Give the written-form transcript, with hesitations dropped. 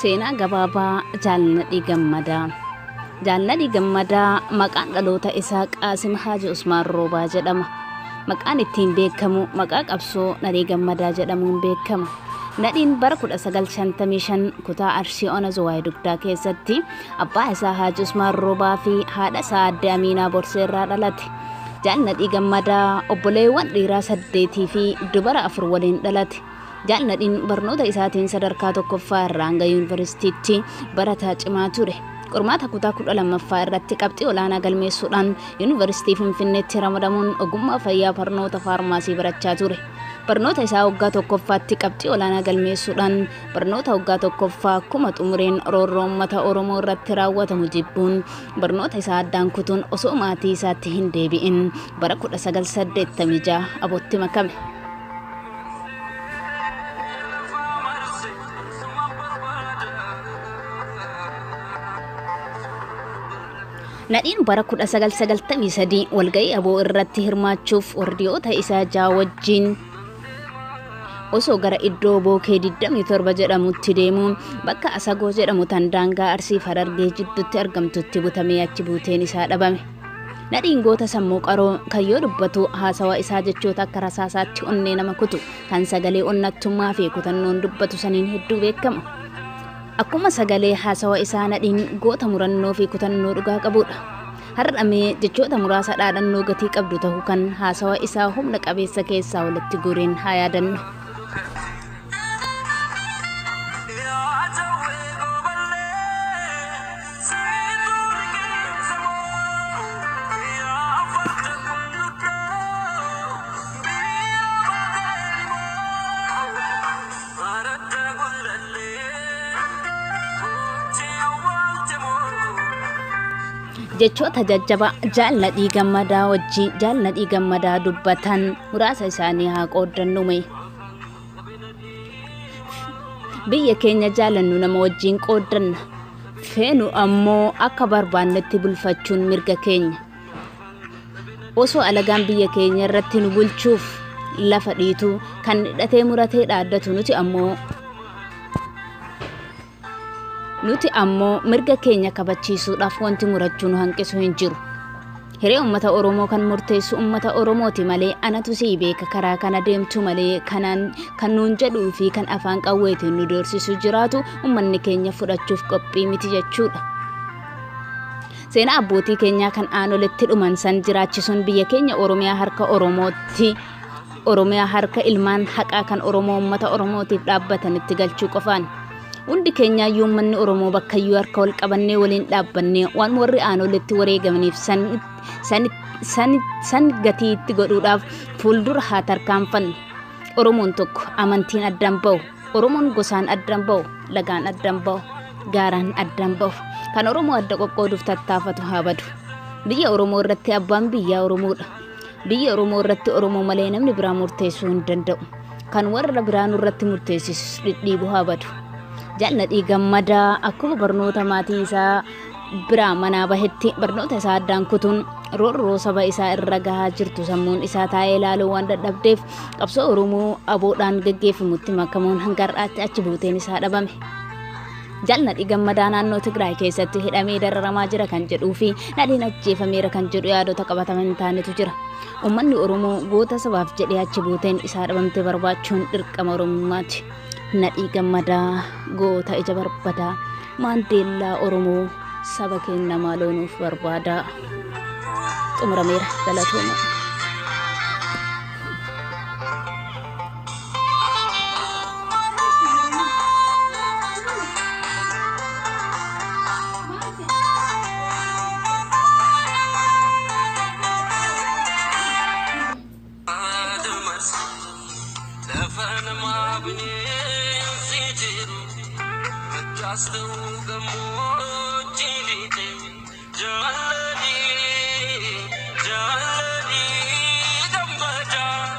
Seenaa gabaabaa Jaalladhii Gammadaa. Jaalladhii Gammadaa maqaan dhaloota isaa Qaasim Haaji Usmaan Roobaa jedhama. Maqaan ittiin beekamu maqaa qabsoo Nadhii Gammadaa jedhamuun beekama. Nadhiin bara 1955 kutaa Arsii Ona Zowaay Dugdaa keessatti abbaa isaa Haaji Usmaan Roobaa fi haadha isaa Aadde Amiinaa Borseerraa dhalate. Jaalladhii Gammadaa obboleewwan dhiiraa 8 fi dubara 4 waliin dhalate. Jaalladhiin barnoota isaatiin sadarkaa tokkoffaa irraa hanga yuunivarsiitiitti barataa cimaa ture. Qormaata kutaa 12ffaa irratti qabxii olaanaa galmeessuudhaan yuunivarsiitii Finfinneetti ramadamuun ogummaa fayyaa barnoota faarmaasii barachaa ture. Barnoota isaa waggaa tokkoffaatti qabxii olaanaa galmeessuudhaan barnoota waggaa tokkoffaa akkuma xumureen roorroo uummata Oromoo irratti raawwatamu jibbuun barnoota isaa addaan kutuun osoo maatii isaatti hin deebi'in bara 1986 abootti makame. Nadhiin bara 1993 walga'ii aboo irratti hirmaachuuf wardiyoota isaa ja'a wajjin osoo gara iddoo bookee 27 jedhamutti deemuun bakka Asagoo jedhamu tan daangaa Arsii Harargee jidduutti argamtutti butamee achi buuteen isaa dhabame. Nadhiin goota sammuu qaroo kan yoo dubbatu haasawa isaa jechoota akka rasaasaatti onnee nama kutu kan sagalee onnattummaa fi kutannoon dubbatu saniin hedduu beekama. Akkuma sagalee haasawa isaa Nadhiin goota murannoo fi kutannoo dhugaa qabudha. Har'amee jechoota muraasa dhaadannoo gatii qabdu ta'uu kan haasawa isaa humna qabeessa keessaa walitti guureen haa yaadannu. Jechoota jajjaba Jaalladhii Gammadaa wajjin Jaalladhii Gammadaa dubbatan muraasa isaanii haa qooddannume. Biyya keenya jaalannu nama wajjin qooddanna. Feenu ammoo akka barbaannetti bulfachuun mirga keenya. Osoo alagaan biyya keenya irratti nu bulchuuf lafa dhiitu kan hidhatee muratee dhaaddatu nuti ammoo mirga keenya kabachiisuudhaaf wanti murachuun hanqisu hin jiru. Hiree uummata Oromoo kan murteessu uummata Oromooti malee anatu sii beeka karaa kana deemtu malee kan nuun jedhuu fi kan afaan qawweetiin nu doorsisu jiraatu uummanni keenya fudhachuuf qophii miti jechuudha. Seenaa abbootii keenyaa kan aanolitti dhuman san jiraachisuun biyya keenya Oromiyaa harka Oromootti Oromiyaa harka ilmaan haqaa kan Oromoo uummata Oromootiif dhaabbatanitti galchuu qofaan. Hundi keenya uummanni Oromoo bakkayyuu harka wal qabannee waliin dhaabbannee waan warri aanolitti wareegamaniif san gatii itti godhuudhaaf fuuldura haa tarkaanfannu. Oromoon tokko amantiin addaan bahu, Oromoon gosaan addaan bahu, lagaan addaan bahu, gaaraan addaan bahu. Kan Oromoo adda qoqqooduuf tattaafatu haa badu. Biyya Oromoo irratti abbaan biyyaa Oromoodha. Biyya Oromoo irratti Oromoo malee namni biraa murteessuu hin danda'u. Kan warra biraan irratti murteessisu dhidhiibu haa badu. Jaalladhii Gammadaa akkuma barnoota maatii isaa biraa manaa bahetti barnoota isaa addaan kutuun roorroo saba isaa irra gahaa jirtu sammuun isaa taa'ee ilaaluu waan dadhabdeef qabsoo Oromoo aboodhaan gaggeeffamutti makamuun hanga har'aatti achi buuteen isaa dhabame. Jaalladhii Gammadaa naannoo Tigraay keessatti hidhamee dararamaa jira kan jedhuu fi Nadhiin ajjeefameera kan jedhu yaadota qabataman taanetu jira. Uummanni Oromoo goota sabaaf jedhee achi buuteen isaa dhabamte barbaachuun dirqama Oromummaati. Nadhii Gammadaa goota ija barbadaa Maandeellaa Oromoo saba keenya maaloonuuf barbaadaa. Xumurameera galatooma. Jaalladhii Gammadaa